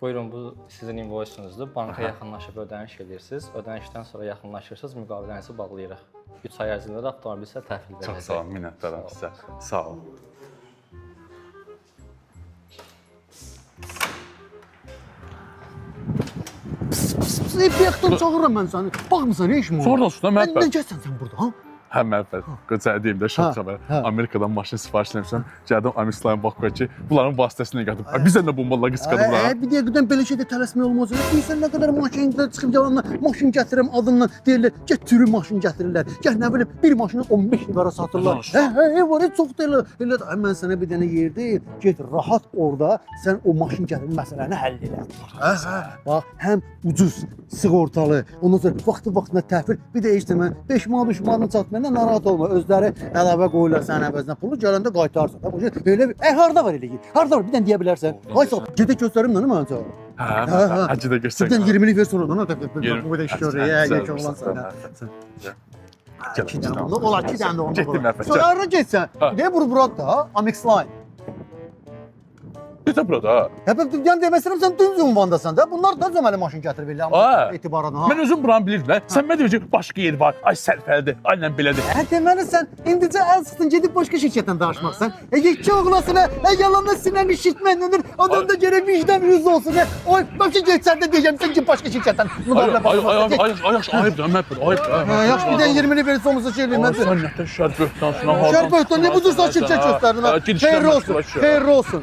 Buyurun, bu sizin invoisunuzdur. Banka yaxınlaşıb ödəniş edirsiniz. Ödənişdən sonra yaxınlaşırsınız, müqavilənizi bağlayırıq. 3 ay ərzində də avtomobil sizə təhvil verəcək. Çox sağ olun, minnətdaram sizə. Sağ olun. Bayaqdan çağırıram mən səni. Baxmısan, nə işin var? Sonra olsun da məhəbbət. Nə gəlsən sən burada, ha? Hə, məhəbbət. Qoca deyim də, şok xəbər. Amerikadan maşın sifariş eləmişəm. Gəldim Amislayın Bakıya ki, bunların vasitəsilə gəldim. Biz də bombalar qısqadılar. Bir dəqiqədən belə şeydə tələsmək olmaz. Bilirsən nə qədər maşınlar çıxıb yalanla maşın gətirirəm adından deyirlər, gətirib maşın gətirirlər. Gəl nə bilim bir maşını 15 minə satırlar. Var çox deyirlər. Elə mən sənə bir dənə yer deyil. Get rahat orada sən o maşın gətirib məsələni həll elə. Bax, həm ucuz, sığortalı, ondan sonra vaxtı-vaxtına təhvil, bir də işte mən 5 manat 3 manat çatmayanda narahat olma. Özləri əlavə qoyurlar sənin əvəzinə pulu, gələndə qaytarsan. Elə harda var elə ki? Harda var? Bir dənə deyə bilərsən. Ay sağ ol. Gedə göstərim mənə mənə. Hə, həcə də göstər. Birdən 20'lik ver sonra ona da bu da işləyir. Geç oğlan sən. Olar 2 dənə də onu. Getdim əfə. Sonra ara getsən. Deyə bura da Amex Line. Getə burada. Həbib yəni deməsəm sən düz ünvandasan da. Bunlar da cəməli maşın gətiriblər amma etibarına. Mən özüm buranı bilirəm. Sən mənə deyəcək başqa yer var. Ay sərfəlidir. Aynen belədir. Deməli sən indicə əl sıxdın gedib başqa şirkətdən danışmaqsan. Yekə oğlasına yalanla sinəni şirkətməndir. Adam da gərək vicdan yüz olsun. Oy başqa getsən də deyəcəm sən ki başqa şirkətdən müqavilə Ay, ayıbdır, məhəbbət, ayıbdır. Yaxşı bir dənə 20'lik verirsə onu şey eləyim. Sən nətən şərböhtansına hardan? Şərböhtan ne budursa şirkət göstərdin. Xeyirli olsun. Xeyirli olsun.